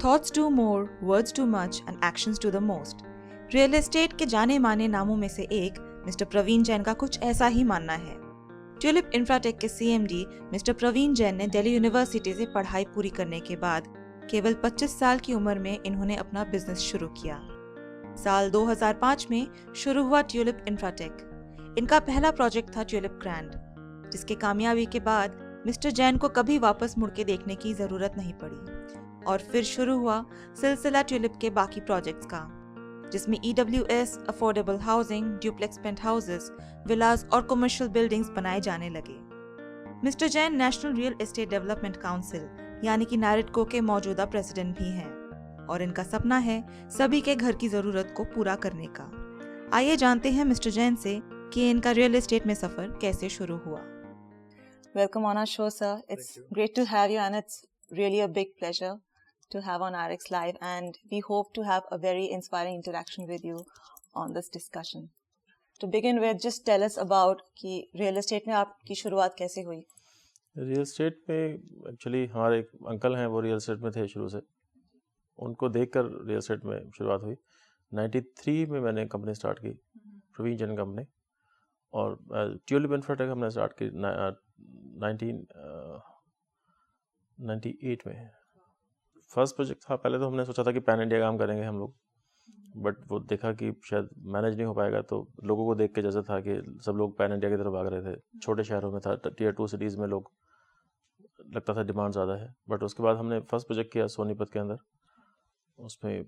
Thoughts do more, words do much and actions do the most. Real estate के जाने माने नामों में से एक मिस्टर प्रवीण जैन का कुछ ऐसा ही मानना है। ट्यूलिप इंफ्राटेक के सीएमडी मिस्टर प्रवीण जैन ने दिल्ली यूनिवर्सिटी से पढ़ाई पूरी करने के बाद केवल 25 साल की उम्र में इन्होंने अपना बिजनेस शुरू किया। साल 2005 में शुरू हुआ ट्यूलिप इंफ्राटेक। इनका पहला प्रोजेक्ट था ट्यूलिप ग्रैंड, जिसके कामयाबी के बाद मिस्टर जैन को कभी वापस मुड़ के देखने की जरूरत नहीं पड़ी और फिर शुरू हुआ सिलसिला ट्यूलिप के बाकी प्रोजेक्ट्स का, जिसमें EWS, affordable housing, duplex penthouses, villas और कमर्शियल बिल्डिंग्स बनाए जाने लगे। Mister Jain national real estate development council यानी कि नैरेडको के मौजूदा प्रेसिडेंट भी हैं और इनका सपना है सभी के घर की जरूरत को पूरा करने का। आइए जानते हैं मिस्टर जैन से कि इनका रियल एस्टेट में सफर कैसे शुरू हुआ। Welcome on our show, sir. It's great to have you, and it's really a big pleasure to have on RX Live, and we hope to have a very inspiring interaction with you on this discussion. To begin with, just tell us about कि real estate में आपकी शुरुआत कैसे हुई? Real estate में actually हमारे एक uncle हैं, वो रियल एस्टेट में थे शुरू से। उनको देखकर रियल एस्टेट में शुरुआत हुई। 93 में मैंने कंपनी स्टार्ट की, प्रवीण जैन कंपनी, और ट्यूलिप इंफ्राटेक हमने स्टार्ट की 1998 में। फर्स्ट प्रोजेक्ट था। पहले तो हमने सोचा था कि पैन इंडिया काम करेंगे हम लोग, बट वो देखा कि शायद मैनेज नहीं हो पाएगा, तो लोगों को देख के जैसा था कि सब लोग पैन इंडिया की तरफ भाग रहे थे। छोटे शहरों में था, टियर 2 सिटीज़ में लोग लगता था डिमांड ज़्यादा है। बट उसके बाद हमने फर्स्ट प्रोजेक्ट किया सोनीपत के अंदर। उसमें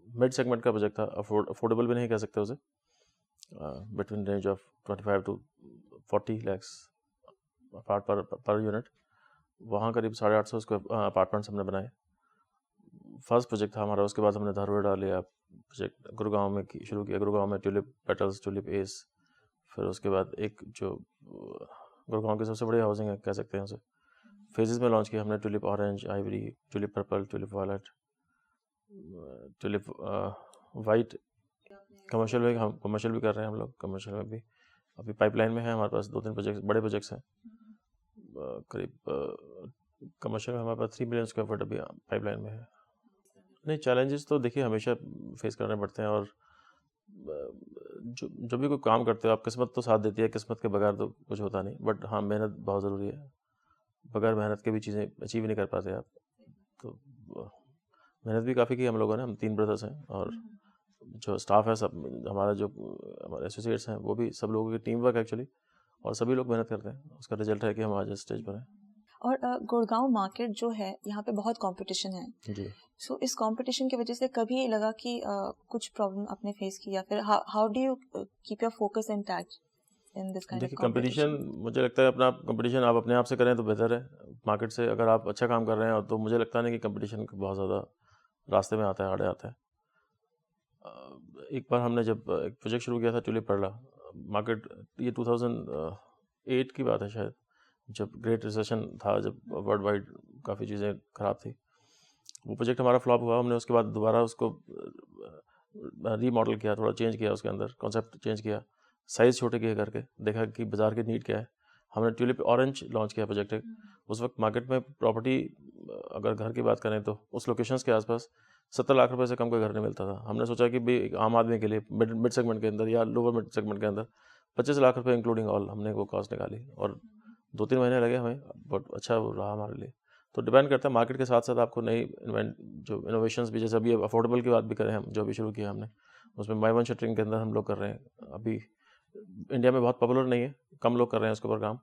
मिड सेगमेंट का प्रोजेक्ट था, अफोर्डेबल भी नहीं कह सकते उसे, between range of 25 to 40 lakhs per unit. वहाँ करीब 850 अपार्टमेंट्स हमने बनाए। फर्स्ट प्रोजेक्ट था हमारा। उसके बाद हमने धारवाड़ लिया प्रोजेक्ट, गुरुगांव में शुरू किया। गुरुगांव में ट्यूलिप पेटल्स, ट्यूलिप एस। फिर उसके बाद एक जो गुरुगांव की सबसे बड़ी हाउसिंग है कह सकते हैं उसे, फेजेस में लॉन्च किया हमने। Tulip orange, ivory, tulip purple, tulip violet, tulip white. Commercial में हम कमर्शियल भी कर रहे हैं हम लोग। कमर्शियल में भी अभी पाइपलाइन में है हमारे पास 2-3 प्रोजेक्ट, बड़े प्रोजेक्ट्स हैं। करीब कमर्शियल में हमारे पास 3 मिलियन स्क्वायर फुट अभी पाइपलाइन में है। नहीं, चैलेंजेस तो देखिए हमेशा फेस करने पड़ते हैं, और जो भी कोई काम करते हो आप, किस्मत तो साथ देती है, किस्मत के बगैर तो कुछ होता नहीं। बट हाँ, मेहनत बहुत ज़रूरी है। बगैर मेहनत के भी चीज़ें अचीव नहीं कर पाते आप। तो मेहनत भी काफ़ी की हम लोगों ने। हम 3 ब्रदर्स हैं, और जो स्टाफ है सब हमारा, जो हमारे एसोसिएट्स हैं, वो भी सब लोगों की टीम वर्क एक्चुअली, और सभी लोग मेहनत करते हैं। उसका रिजल्ट है कि हम आज इस स्टेज पर हैं। और गुड़गांव मार्केट जो है, यहाँ पे बहुत कंपटीशन है जी। सो इस कंपटीशन की वजह से कभी लगा कि कुछ प्रॉब्लम आपने फेस की, या फिर how do you keep your focus intact in this kind of देखिए, कंपटीशन, मुझे लगता है अपना कंपटीशन आप अपने आप से करें तो बेहतर है मार्केट से। अगर आप अच्छा काम कर रहे हैं तो मुझे लगता नहीं कि कंपटीशन बहुत ज़्यादा रास्ते में आता है, आड़े आता है। एक बार हमने जब एक प्रोजेक्ट शुरू किया था ट्यूलिप पर्ला मार्केट, ये 2008 की बात है शायद, जब ग्रेट रिसेशन था, जब वर्ल्ड वाइड काफ़ी चीज़ें ख़राब थी। वो प्रोजेक्ट हमारा फ्लॉप हुआ। हमने उसके बाद दोबारा उसको रीमॉडल किया, थोड़ा चेंज किया, उसके अंदर कॉन्सेप्ट चेंज किया, साइज़ छोटे किए करके, देखा कि बाज़ार की नीड क्या है। हमने ट्यूलिप ऑरेंज लॉन्च किया प्रोजेक्ट एक। उस वक्त मार्केट में प्रॉपर्टी, अगर घर की बात करें तो उस लोकेशंस के आसपास 70 लाख रुपए से कम कोई घर नहीं मिलता था। हमने सोचा कि भाई एक आम आदमी के लिए मिड सेगमेंट के अंदर या लोअर मिड सेगमेंट के अंदर 25 लाख रुपए इंक्लूडिंग ऑल हमने वो कॉस्ट निकाली, और 2-3 महीने लगे हमें, बहुत अच्छा रहा हमारे लिए। तो डिपेंड करता है मार्केट के साथ साथ आपको नई जो इनोवेशंस भी, जैसे अभी अफोर्डेबल की बात भी करें हम, जो अभी शुरू किया हमने, उसमें माई वन शटरिंग के अंदर हम लोग कर रहे हैं। अभी इंडिया में बहुत पॉपुलर नहीं है, कम लोग कर रहे हैं उसके ऊपर काम।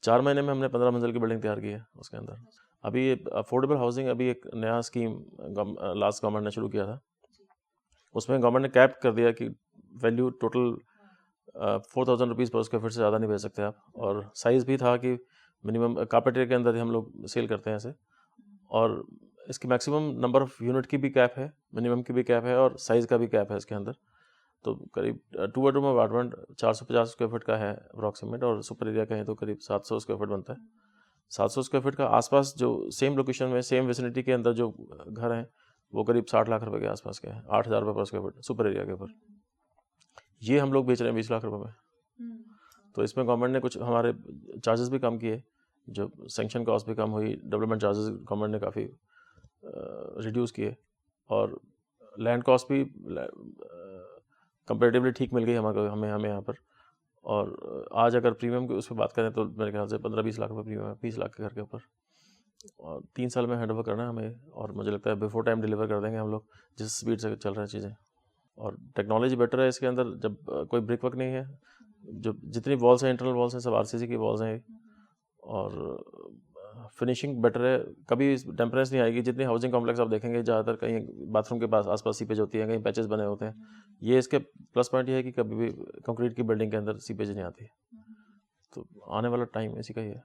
4 महीने में हमने 15 मंजिल की बिल्डिंग तैयार की है उसके अंदर। अभी अफोर्डेबल हाउसिंग, अभी एक नया स्कीम लास्ट गवर्नमेंट ने शुरू किया था। उसमें गवर्नमेंट ने कैप कर दिया कि वैल्यू टोटल 4,000 रुपीज़ पर स्क्वायर फीट से ज़्यादा नहीं बेच सकते आप। और साइज़ भी था कि मिनिमम कार्पेट एरिया के अंदर ही हम लोग सेल करते हैं ऐसे, और इसकी मैक्सिमम नंबर ऑफ़ यूनिट की भी कैप है, मिनिमम की भी कैप है, और साइज़ का भी कैप है इसके अंदर। तो करीब 2 बेडरूम अपार्टमेंट 450 स्क्वायर फीट का है अप्रॉक्सीमेट, और सुपर एरिया कहें तो करीब 700 स्क्वायर फीट बनता है। 700 स्क्वायर फीट का आसपास जो सेम लोकेशन में, सेम विसिनिटी के अंदर जो घर हैं, वो करीब 60 लाख रुपए के आसपास के हैं। 8,000 रुपये पर स्क्वायर फीट सुपर एरिया के ऊपर। ये हम लोग बेच रहे हैं 20 लाख रुपए में। तो इसमें गवर्नमेंट ने कुछ हमारे चार्जेस भी कम किए, जो सेंक्शन कॉस्ट भी कम हुई, डेवलपमेंट चार्जेस गवर्नमेंट ने काफ़ी रिड्यूस किए और लैंड कॉस्ट भी कंपेरेटिवली ठीक मिल गई हमें यहाँ पर। और आज अगर प्रीमियम की उस पर बात करें तो मेरे ख्याल से 15-20 लाख रुपये प्रीमियम है, 20 लाख के घर के ऊपर। और 3 साल में हैंड ओवर करना है हमें, और मुझे लगता है बिफोर टाइम डिलीवर कर देंगे हम लोग, जिस स्पीड से चल रही हैं चीज़ें। और टेक्नोलॉजी बेटर है इसके अंदर, जब कोई ब्रिक वर्क नहीं है, जो जितनी वॉल्स हैं, इंटरनल वॉल्स हैं, सब आरसीसी की वॉल्स हैं, और फिनिशिंग बेटर है, कभी टेम्परेंस नहीं आएगी। जितनी हाउसिंग कॉम्प्लेक्स आप देखेंगे ज़्यादातर कहीं बाथरूम के पास आसपास सीपेज होती है, कहीं पैचेस बने होते हैं। ये इसके प्लस पॉइंट ये है कि कभी भी कंक्रीट की बिल्डिंग के अंदर सीपेज नहीं आती है। तो आने वाला टाइम इसी का ही है।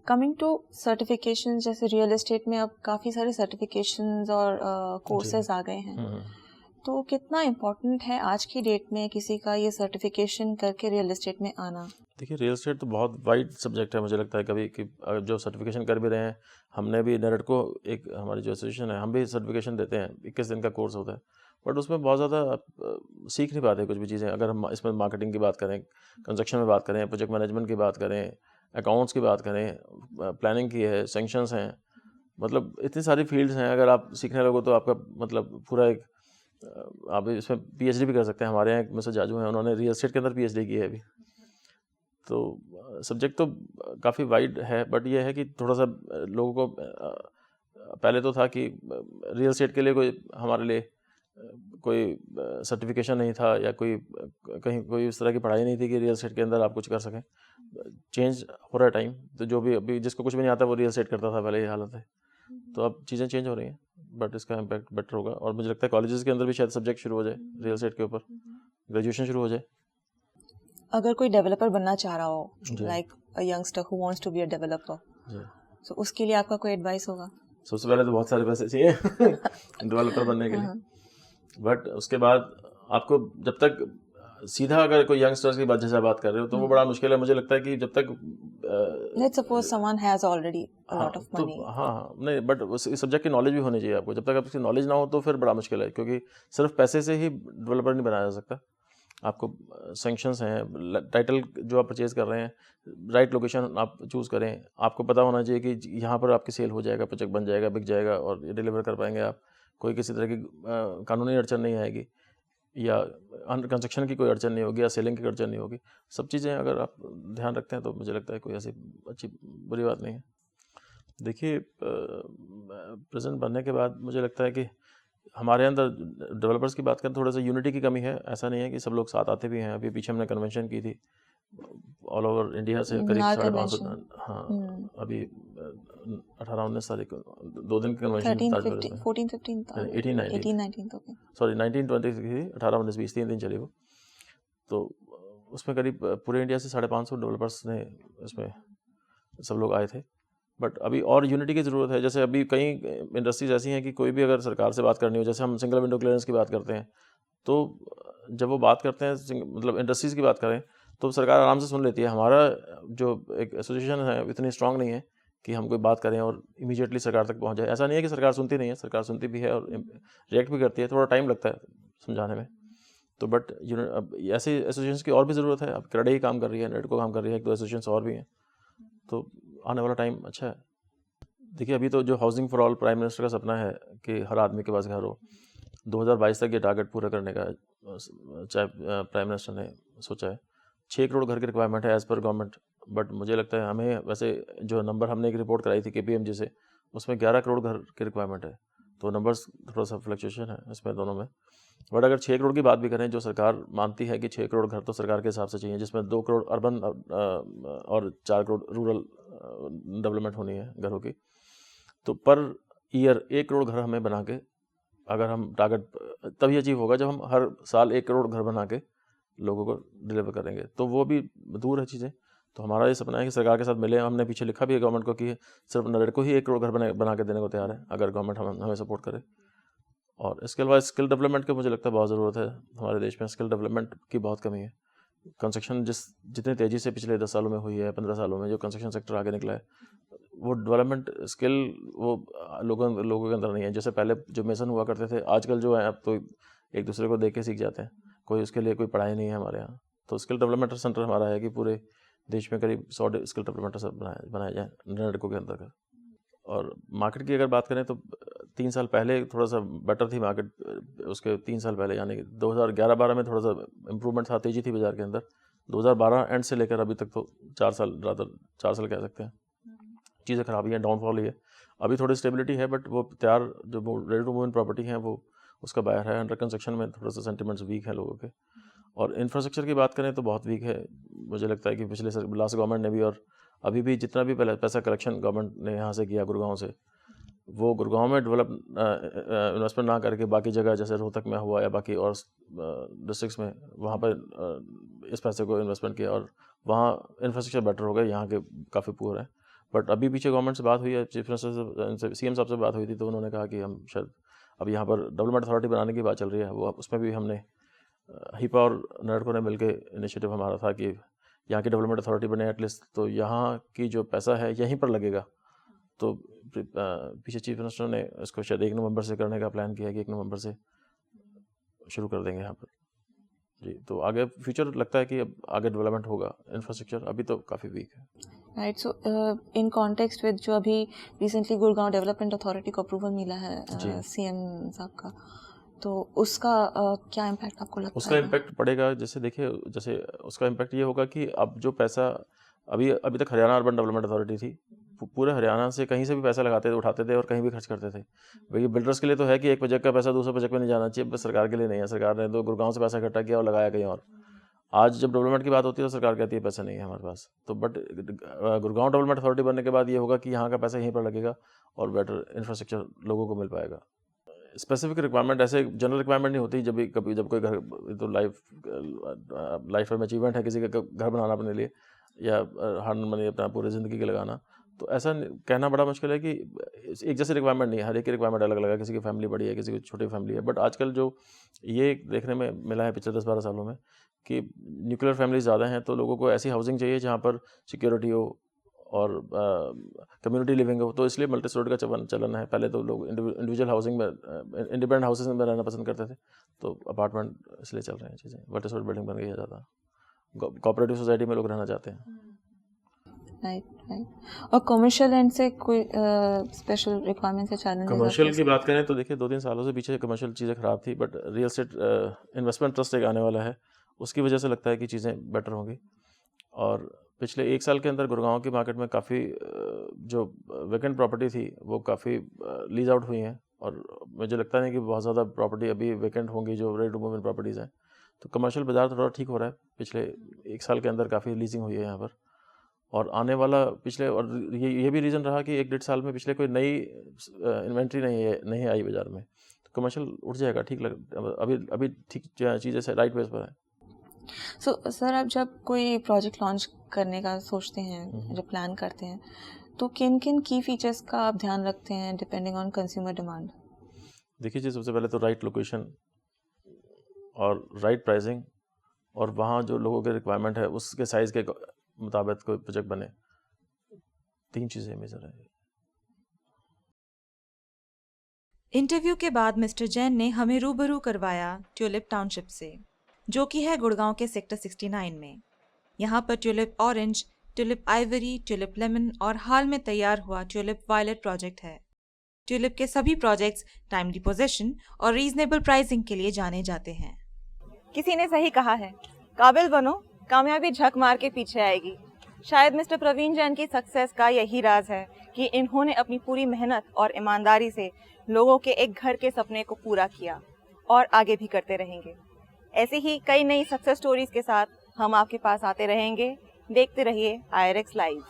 कमिंग टू सर्टिफिकेशन, जैसे रियल एस्टेट में अब काफ़ी सारे सर्टिफिकेशंस और कोर्सेज आ गए हैं, तो कितना इम्पोर्टेंट है आज की डेट में किसी का ये सर्टिफिकेशन करके रियल एस्टेट में आना? देखिए, रियल एस्टेट तो बहुत वाइड सब्जेक्ट है, मुझे लगता है कभी कि जो सर्टिफिकेशन कर भी रहे हैं, हमने भी नेरेट को एक हमारी जो एसोसिएशन है, हम भी सर्टिफिकेशन देते हैं, 21 दिन का कोर्स होता है, बट उसमें बहुत ज़्यादा सीख नहीं पाते कुछ भी चीज़ें। अगर हम इसमें मार्केटिंग की बात करें, कंस्ट्रक्शन में बात करें, प्रोजेक्ट मैनेजमेंट की बात करें, अकाउंट्स की बात करें, प्लानिंग की है, सेंक्शंस हैं, मतलब इतनी सारी फील्ड्स हैं। अगर आप सीखने लगो तो आपका मतलब पूरा एक आप इसमें पीएचडी भी कर सकते हैं। हमारे यहाँ एक मिस्टर जाजू हैं, उन्होंने रियल एस्टेट के अंदर पीएचडी की है अभी। तो सब्जेक्ट तो काफ़ी वाइड है, बट ये है कि थोड़ा सा लोगों को पहले तो था कि रियल एस्टेट के लिए कोई हमारे लिए कोई सर्टिफिकेशन नहीं था, या कोई कहीं कोई इस तरह की पढ़ाई नहीं थी कि रियल एस्टेट के अंदर आप कुछ कर सकें। चेंज हो रहा है टाइम, तो जो भी अभी जिसको कुछ भी नहीं आता वो रियल एस्टेट करता था पहले, ये हालत है। तो अब चीज़ें चेंज हो रही हैं, बट इसका इम्पैक्ट बेटर होगा। और मुझे लगता है कॉलेजेस के अंदर भी शायद सब्जेक्ट शुरू हो जाए रियल एस्टेट के ऊपर, ग्रेजुएशन शुरू हो जाए। अगर कोई डेवलपर बनना चाह रहा हो, like a youngster who wants to be a developer, तो उसके लिए आपका कोई एडवाइस होगा? सबसे पहले तो बहुत सारे पैसे चाहिए डेवलपर बनने के लिए, बट उसके बाद आपको जब तक सीधा अगर कोई यंगस्टर्स की बात जैसे बात कर रहे हो तो वो बड़ा मुश्किल है। मुझे लगता है कि जब तक let's suppose someone has already a lot of money, हाँ नहीं, बट उस सब्जेक्ट की नॉलेज भी होनी चाहिए आपको। जब तक आपकी नॉलेज ना हो तो फिर बड़ा मुश्किल है, क्योंकि सिर्फ पैसे से ही डेवलपर नहीं बनाया जा सकता। आपको सेंक्शंस हैं, टाइटल जो आप परचेज कर रहे हैं, राइट लोकेशन आप चूज़ करें। आपको पता होना चाहिए कि यहाँ पर आपकी सेल हो जाएगा, प्रोजेक्ट बन जाएगा, बिक जाएगा और ये डिलीवर कर पाएंगे आप। कोई किसी तरह की कानूनी अड़चन नहीं आएगी, या कंस्ट्रक्शन की कोई अड़चन नहीं होगी, या सेलिंग की अड़चन नहीं होगी। सब चीज़ें अगर आप ध्यान रखते हैं तो मुझे लगता है कोई ऐसी अच्छी बुरी बात नहीं है। देखिए, प्रेजेंट बनने के बाद मुझे लगता है कि हमारे अंदर डेवलपर्स की बात करें, थोड़ा सा यूनिटी की कमी है। ऐसा नहीं है कि सब लोग साथ आते भी हैं। अभी पीछे हमने कन्वेंशन की थी ऑल ओवर इंडिया से, करीब 550, हाँ, अभी 18-19 तारीख को 2 दिन की कन्वेंशन, 19-20 की, 18-19-20 3 दिन चली वो। तो उसमें करीब पूरे इंडिया से 550 डेवलपर्स ने इसमें सब लोग आए थे। बट अभी और यूनिटी की ज़रूरत है। जैसे अभी कई इंडस्ट्रीज ऐसी हैं कि कोई भी अगर सरकार से बात करनी हो, जैसे हम सिंगल विंडो क्लियरेंस की बात करते हैं, तो जब वो बात करते हैं मतलब इंडस्ट्रीज़ की बात करें तो सरकार आराम से सुन लेती है। हमारा जो एक एसोसिएशन है इतनी स्ट्रांग नहीं है कि हम कोई बात करें और इमीडिएटली सरकार तक पहुंच जाए। ऐसा नहीं है कि सरकार सुनती नहीं है, सरकार सुनती भी है और रिएक्ट भी करती है, थोड़ा टाइम लगता है समझाने में। तो बट अब ऐसे एसोसिएशन की और भी ज़रूरत है। अब क्रेडे ही काम कर रही है, नेटको काम कर रही है, 1-2 एसोसिएशन और भी हैं, तो आने वाला टाइम अच्छा है। देखिए, अभी तो जो housing for all prime minister का सपना है कि हर आदमी के पास घर हो, 2022 तक ये टारगेट पूरा करने का चाहे प्राइम मिनिस्टर ने सोचा है। 6 करोड़ घर की रिक्वायरमेंट है एज़ पर गवर्नमेंट, बट मुझे लगता है हमें वैसे जो नंबर हमने एक रिपोर्ट कराई थी KPMG से, उसमें 11 करोड़ घर की रिक्वायरमेंट है। तो नंबर्स थोड़ा सा फ्लक्चुएशन है इसमें दोनों में। बट अगर 6 करोड़ की बात भी करें, जो सरकार मानती है कि 6 करोड़ घर तो सरकार के हिसाब से चाहिए, जिसमें 2 करोड़ अर्बन और 4 करोड़ रूरल डेवलपमेंट होनी है घरों की, तो पर ईयर 1 करोड़ घर हमें बना के, अगर हम टारगेट तभी अचीव होगा जब हम हर साल 1 करोड़ घर बना के लोगों को डिलीवर करेंगे। तो वो भी दूर है चीज़ें। तो हमारा ये सपना है कि सरकार के साथ मिले। हमने पीछे लिखा भी है गवर्नमेंट को कि सिर्फ नरेगा को ही 1 करोड़ घर बना के देने को तैयार है, अगर गवर्नमेंट हमें सपोर्ट करे। और इसके अलावा स्किल डेवलपमेंट की मुझे लगता है बहुत ज़रूरत है। हमारे देश में स्किल डेवलपमेंट की बहुत कमी है। कंस्ट्रक्शन जितनी तेज़ी से पिछले 10 सालों में हुई है, 15 सालों में जो कंस्ट्रक्शन सेक्टर आगे निकला है, वो डेवलपमेंट स्किल वो लोगों के अंदर नहीं है। जैसे पहले जो मेसन हुआ करते थे, आजकल जो है अब तो एक दूसरे को देख के सीख जाते हैं। कोई उसके लिए कोई पढ़ाई नहीं है हमारे यहाँ। तो स्किल डेवलपमेंट सेंटर हमारा है कि पूरे देश में करीब 100 स्किल डेवलपमेंट बनाया जाए नेटको के अंतर्गत। और मार्केट की अगर बात करें तो 3 साल पहले थोड़ा सा बेटर थी मार्केट, उसके 3 साल पहले यानी कि 2011-12 में थोड़ा सा इम्प्रूवमेंट था, तेज़ी थी बाज़ार के अंदर। 2012 एंड से लेकर अभी तक तो 4 साल कह सकते हैं, चीज़ें ख़राब ही हैं, डाउनफॉल ही है। अभी थोड़ी स्टेबिलिटी है, बट वो तैयार जो ready to move in property हैं वो उसका बायर है। अंडर कंस्ट्रक्शन में थोड़ा सा सेंटिमेंट्स वीक है लोगों के। और इंफ्रास्ट्रक्चर की बात करें तो बहुत वीक है। मुझे लगता है कि पिछले लास्ट गवर्नमेंट ने भी और अभी भी जितना भी पैसा कलेक्शन गवर्नमेंट ने यहाँ से किया गुड़गांव से, वो गुड़गांव में डेवलप इन्वेस्टमेंट ना करके बाकी जगह जैसे रोहतक में हुआ या बाकी और डिस्ट्रिक्ट्स में वहाँ पर इस पैसे को इन्वेस्टमेंट किया और वहाँ इंफ्रास्ट्रक्चर बेटर हो गया, यहाँ के काफ़ी पुअर है। बट अभी पीछे गवर्नमेंट से बात हुई है, चीफ मिनिस्टर से सीएम साहब से बात हुई थी, तो उन्होंने कहा कि हम शायद अब यहाँ पर डेवलपमेंट अथॉरिटी बनाने की बात चल रही है, वो उसमें भी हमने हिपा और नरेडको ने मिलकर इनिशिएटिव हमारा था कि यहाँ की डेवलपमेंट अथॉरिटी बने एटलीस्ट, तो यहाँ की जो पैसा है यहीं पर लगेगा। तो पीछे चीफ मिनिस्टर ने इसको शायद 1 नवंबर से करने का प्लान किया कि 1 नवंबर से शुरू कर देंगे यहाँ पर जी। तो आगे फ्यूचर लगता है कि अब आगे डेवलपमेंट होगा, इंफ्रास्ट्रक्चर अभी तो काफ़ी वीक है। Right, so in context with जो अभी रिसेंटली गुड़गांव डेवलपमेंट अथॉरिटी को अप्रूवल मिला है सीएम साहब का, तो उसका क्या इम्पैक्ट आपको लगता है? उसका इम्पैक्ट पड़ेगा, जैसे देखिए, जैसे उसका इम्पैक्ट ये होगा कि अब जो पैसा अभी तक हरियाणा अर्बन डेवलपमेंट अथॉरिटी थी, पूरे हरियाणा से कहीं से भी पैसा लगाते थे, उठाते थे और कहीं भी खर्च करते थे। भाई बिल्डर्स के लिए तो है कि एक प्रोजेक्ट का पैसा दूसरे प्रोजेक्ट में नहीं जाना चाहिए, बस सरकार के लिए नहीं है। सरकार ने तो गुड़गांव से पैसा इकट्ठा किया और लगाया कहीं और। आज जब डेवलपमेंट की बात होती है तो सरकार कहती है पैसा नहीं है हमारे पास। तो बट गुड़गांव डेवलपमेंट अथॉरिटी बनने के बाद ये होगा कि यहाँ का पैसा यहीं पर लगेगा और बेटर इंफ्रास्ट्रक्चर लोगों को मिल पाएगा। स्पेसिफिक रिक्वायरमेंट ऐसे जनरल रिक्वायरमेंट नहीं होती। जब कोई घर, तो लाइफ में अचीवमेंट है किसी का घर बनाना अपने लिए या हार्ड मनी अपना पूरी ज़िंदगी के लगाना, तो ऐसा कहना बड़ा मुश्किल है कि एक जैसी रिक्वायरमेंट नहीं है। हर एक की रिक्वायरमेंट अलग अलग है। किसी की फैमिली बड़ी है, किसी की छोटी फैमिली है। बट आजकल जो ये देखने में मिला है पिछले 10-12 सालों में कि न्यूक्लियर फैमिली ज़्यादा हैं, तो लोगों को ऐसी हाउसिंग चाहिए जहाँ पर सिक्योरिटी हो और कम्युनिटी लिविंग हो। तो इसलिए मल्टी स्टोरेज का चलन है। पहले तो लोग इंडिविजुअल हाउसिंग में, इंडिपेंडेंट हाउसेज में रहना पसंद करते थे, तो अपार्टमेंट इसलिए चल रहे हैं चीज़ें। मल्टी स्टोरेज बिल्डिंग बन गई है ज़्यादा। कोऑपरेटिव सोसाइटी में लोग रहना चाहते हैं। राइट। और कमर्शियल एंड से कोई स्पेशल रिक्वायरमेंट्स या चैलेंजेस? कमर्शियल की बात करें तो देखिए 2-3 सालों से पीछे कमर्शियल चीज़ें ख़राब थी, but real estate investment trust एक आने वाला है, उसकी वजह से लगता है कि चीज़ें बेटर होंगी। और पिछले 1 साल के अंदर गुड़गांव की मार्केट में काफ़ी जो वेकेंट प्रॉपर्टी थी वो काफ़ी लीज आउट हुई हैं, और मुझे लगता नहीं कि बहुत ज़्यादा प्रॉपर्टी अभी वेकेंट होंगी जो ready to move in properties हैं। तो कमर्शियल बाज़ार थोड़ा ठीक हो रहा है। पिछले 1 साल के अंदर काफ़ी लीजिंग हुई है यहाँ पर, और आने वाला पिछले, और ये भी रीज़न रहा कि 1-1.5 साल में पिछले कोई नई इन्वेंट्री नहीं आई बाज़ार में, तो कमर्शियल उठ जाएगा। ठीक अभी ठीक चीज़ें से राइट वेज पर है। सो सर, आप जब कोई प्रोजेक्ट लॉन्च करने का सोचते हैं, जब प्लान करते हैं, तो किन किन की फीचर्स का आप ध्यान रखते हैं डिपेंडिंग ऑन कंज्यूमर डिमांड? देखिए जी, सबसे पहले तो राइट लोकेशन और राइट प्राइसिंग, और वहाँ जो लोगों के रिक्वायरमेंट है उसके साइज़ के मुताबिक कोई प्रोजेक्ट बने। 3 चीज़ें मेजर है। इंटरव्यू के बाद मिस्टर जैन ने हमें रूबरू करवाया ट्यूलिप टाउनशिप से, जो कि है गुड़गांव के सेक्टर 69 में। यहाँ पर tulip orange, tulip Ivory, tulip lemon और हाल में तैयार हुआ ट्यूलिप वायलेट प्रोजेक्ट है। ट्यूलिप के सभी प्रोजेक्ट्स टाइमली पोजीशन और रीजनेबल प्राइसिंग के लिए जाने जाते हैं। किसी ने सही कहा है, काबिल बनो, कामयाबी झक मार के पीछे आएगी। शायद मिस्टर प्रवीण जैन की सक्सेस का यही राज है कि इन्होंने अपनी पूरी मेहनत और ईमानदारी से लोगों के एक घर के सपने को पूरा किया और आगे भी करते रहेंगे। ऐसी ही कई नई सक्सेस स्टोरीज के साथ हम आपके पास आते रहेंगे। देखते रहिए IRX लाइव।